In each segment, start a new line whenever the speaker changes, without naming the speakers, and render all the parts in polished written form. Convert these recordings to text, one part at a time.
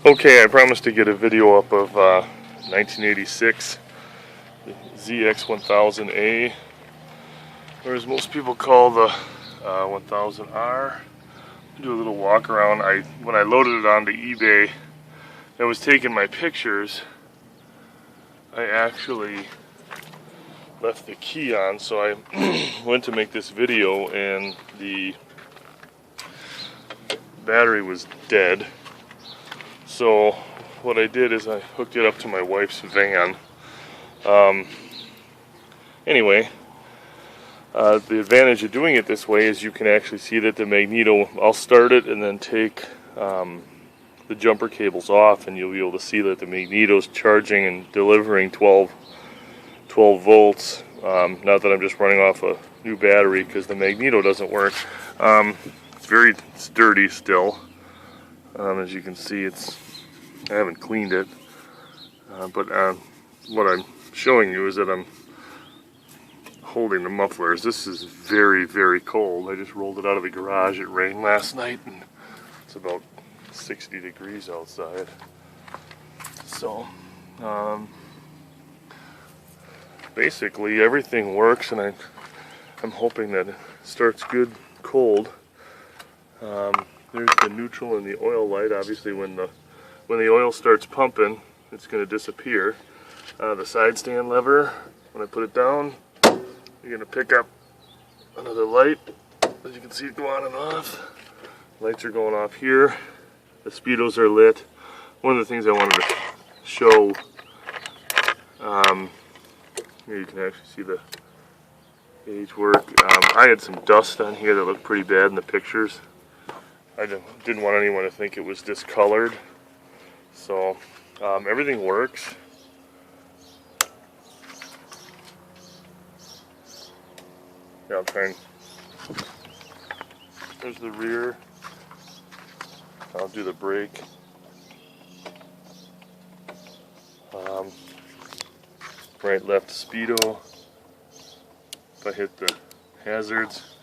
Okay, I promised to get a video up of 1986 zx1000a, or as most people call the 1000R. Do a little walk around. When I loaded it onto eBay and was taking my pictures, I actually left the key on, so I went to make this video and the battery was dead. So what I did is I hooked it up to my wife's van. Anyway, the advantage of doing it this way is you can actually see that the magneto, I'll start it and then take the jumper cables off, and you'll be able to see that the magneto's charging and delivering 12 volts. Not that I'm just running off a new battery, because the magneto doesn't work. It's dirty still. As you can see, I haven't cleaned it, but what I'm showing you is that I'm holding the mufflers. This is very, very cold. I just rolled it out of the garage. It rained last night and it's about 60 degrees outside. So basically everything works, and I'm hoping that it starts good cold. There's the neutral and the oil light. Obviously when the oil starts pumping, it's going to disappear. The side stand lever, when I put it down, you're going to pick up another light. As you can see, it go on and off. Lights are going off here. The speedos are lit. One of the things I wanted to show, here you can actually see the gauge work. I had some dust on here that looked pretty bad in the pictures. I didn't want anyone to think it was discolored. So everything works. Yeah, I'm trying. There's the rear. I'll do the brake. Right, left speedo. If I hit the hazards,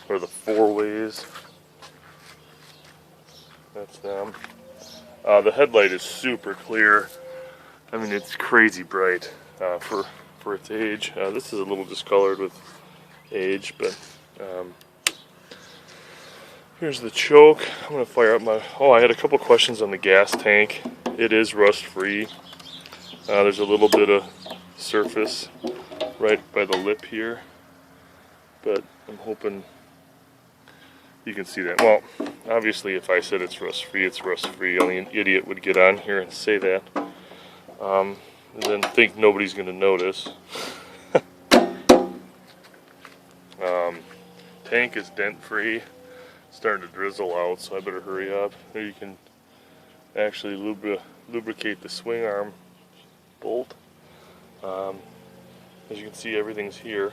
or the four ways, that's them. The headlight is super clear. I mean, it's crazy bright for its age. This is a little discolored with age, but here's the choke. I'm going to fire up my... Oh, I had a couple questions on the gas tank. It is rust-free. There's a little bit of surface right by the lip here, but I'm hoping you can see that. Well, obviously if I said it's rust-free, it's rust-free. Only an idiot would get on here and say that. And then think nobody's going to notice. Tank is dent-free. It's starting to drizzle out, so I better hurry up. There you can actually lubricate the swing arm bolt. As you can see, everything's here.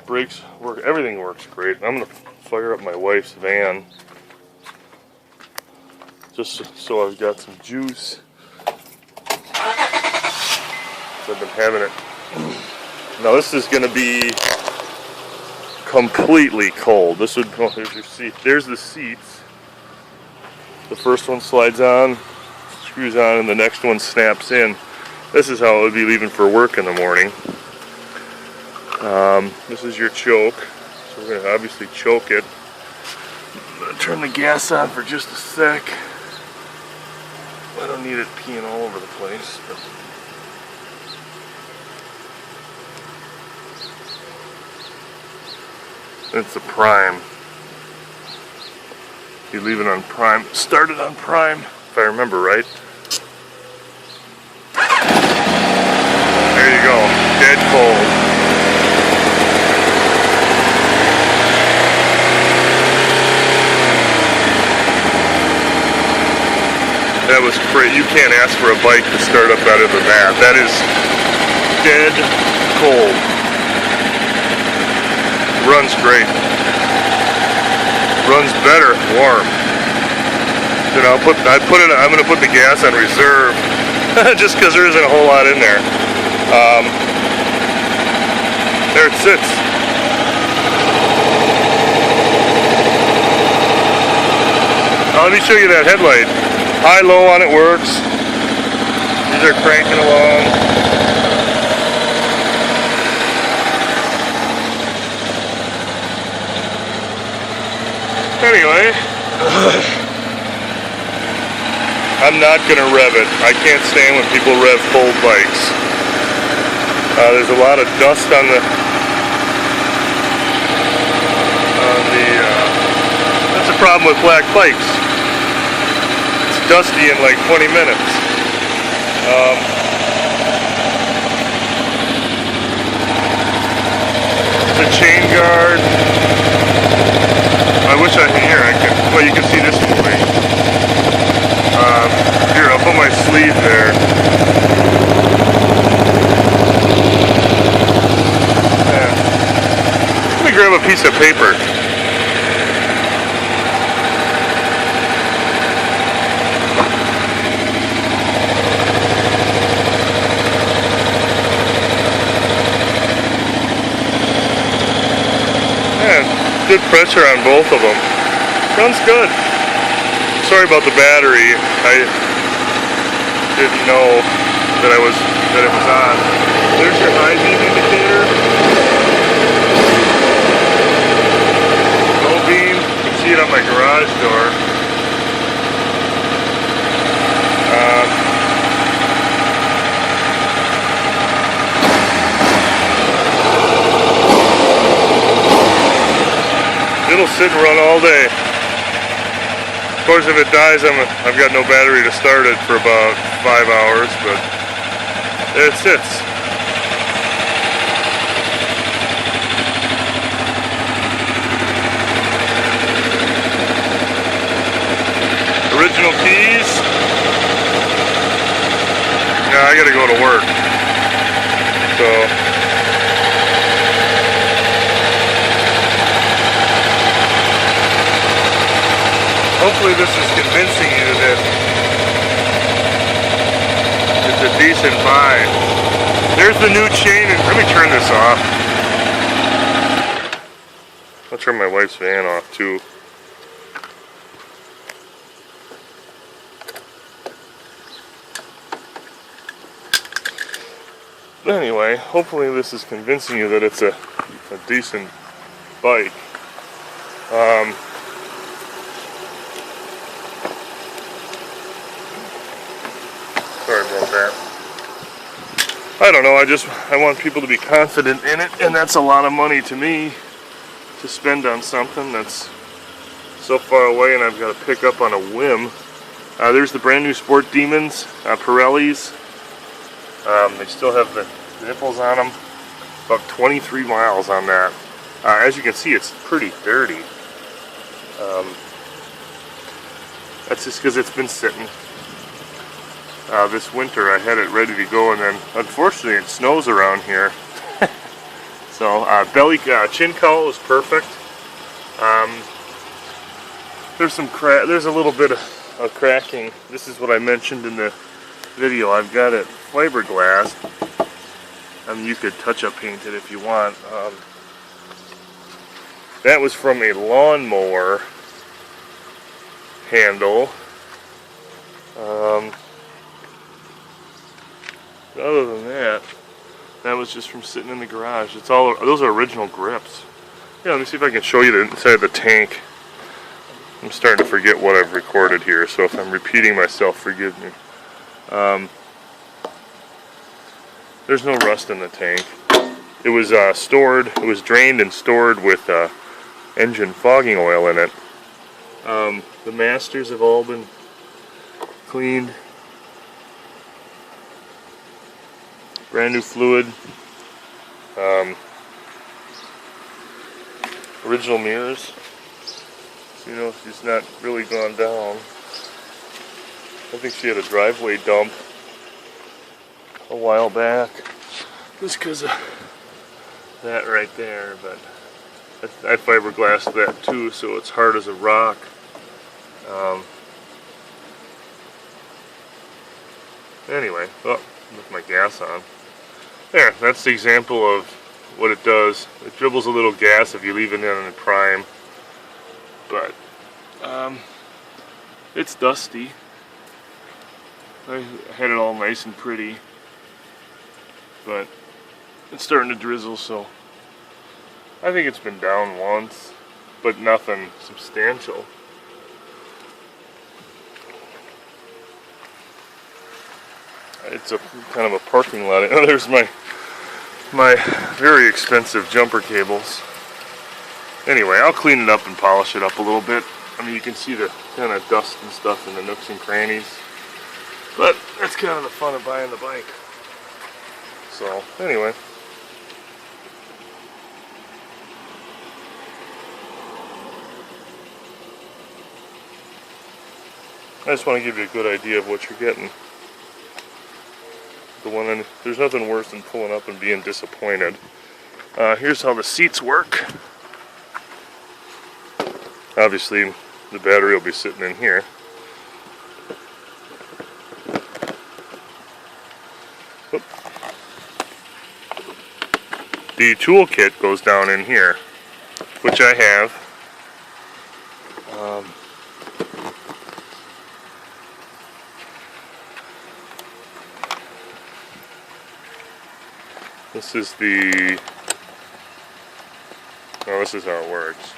Brakes work, everything works great. I'm going to fire up my wife's van just so I've got some juice. So I've been having it. Now this is going to be completely cold. This would, oh, there's your seat. There's the seats. The first one slides on, screws on, and the next one snaps in. This is how it would be leaving for work in the morning. This is your choke, so we're going to obviously choke it. I'm going to turn the gas on for just a sec. I don't need it peeing all over the place, but it's the prime. You leave it on prime. Start it on prime, if I remember right. There you go, dead cold. That was great. You can't ask for a bike to start up better than that. That is dead cold. Runs great. Runs better warm. Then I'm going to put the gas on reserve just because there isn't a whole lot in there. There it sits. Let me show you that headlight. High, low on it works. These are cranking along. Anyway, I'm not going to rev it. I can't stand when people rev full bikes. There's a lot of dust on the that's the problem with black bikes. It's dusty in like 20 minutes. The chain guard. I wish I here. Well, you can see this moving. Here, I'll put my sleeve there. Yeah. Let me grab a piece of paper. Good pressure on both of them. Runs good. Sorry about the battery. I didn't know that it was on. There's your high beam indicator. Low beam. You can see it on my garage door. It'll sit and run all day. Of course, if it dies, I've got no battery to start it for about 5 hours, but there it sits. Original keys. Yeah, I gotta go to work. So. Hopefully this is convincing you that it's a decent buy. There's the new chain. Let me turn this off. I'll turn my wife's van off too. Anyway, hopefully this is convincing you that it's a decent bike. Sorry about that. I don't know, I want people to be confident in it, and that's a lot of money to me to spend on something that's so far away and I've got to pick up on a whim. There's the brand new Sport Demons, Pirellis. They still have the nipples on them. About 23 miles on that. As you can see, it's pretty dirty. That's just because it's been sitting. This winter I had it ready to go, and then unfortunately it snows around here. So chin cowl is perfect. There's a little bit of cracking. This is what I mentioned in the video. I've got it fiberglass. You could touch-up paint it if you want. That was from a lawnmower handle. Other than that, that was just from sitting in the garage. It's all, those are original grips. Yeah, let me see if I can show you the inside of the tank. I'm starting to forget what I've recorded here, so if I'm repeating myself, forgive me. There's no rust in the tank. It was stored, it was drained and stored with engine fogging oil in it. The masters have all been cleaned. Brand new fluid. Original mirrors. So, you know, she's not really gone down. I think she had a driveway dump a while back, just because of that right there, but I fiberglassed that too, so it's hard as a rock. Anyway, oh, with my gas on. There, that's the example of what it does. It dribbles a little gas if you leave it in prime, but It's dusty. I had it all nice and pretty, but it's starting to drizzle, so I think it's been down once, but nothing substantial. It's a kind of a parking lot. Oh, there's my very expensive jumper cables. Anyway, I'll clean it up and polish it up a little bit. I mean, you can see the kind of dust and stuff in the nooks and crannies. But that's kind of the fun of buying the bike. So, anyway. I just want to give you a good idea of what you're getting. There's nothing worse than pulling up and being disappointed. Here's how the seats work. Obviously, the battery will be sitting in here. Oop. The toolkit goes down in here, which I have. This is this is how it works.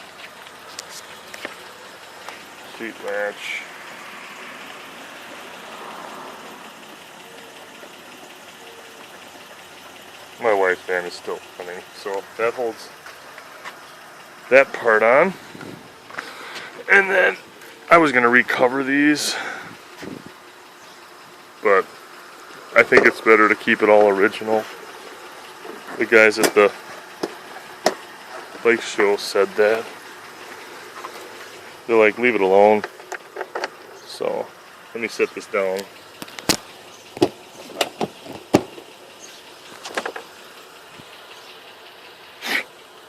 Seat latch. My wife's fan is still running, so that holds that part on. And then I was going to recover these, but I think it's better to keep it all original. The guys at the bike show said that. They're like, leave it alone. So, let me set this down.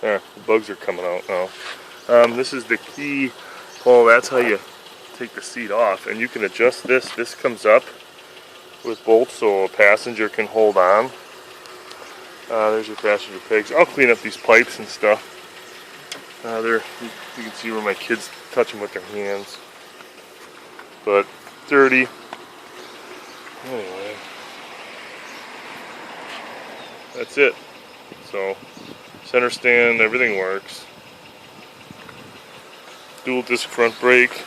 There, the bugs are coming out now. This is the key pull. That's how you take the seat off. And you can adjust this. This comes up with bolts so a passenger can hold on. There's your passenger pegs. I'll clean up these pipes and stuff. You can see where my kids touch them with their hands. But dirty. Anyway, that's it. So center stand, everything works. Dual disc front brake.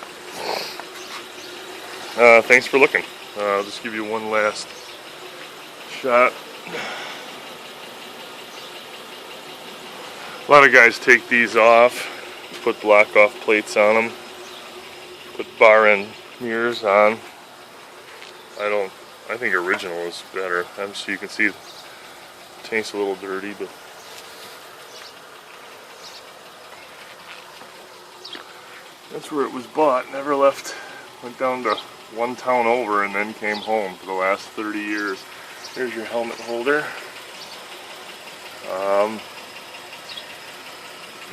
Thanks for looking. I'll just give you one last shot. A lot of guys take these off, put block off plates on them, put bar end mirrors on. I think original is better. So you can see the tank's a little dirty, but that's where it was bought. Never left. Went down to one town over and then came home for the last 30 years. Here's your helmet holder.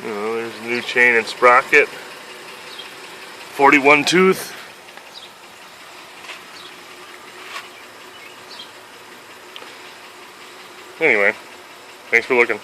There's a new chain and sprocket. 41 tooth. Anyway, thanks for looking.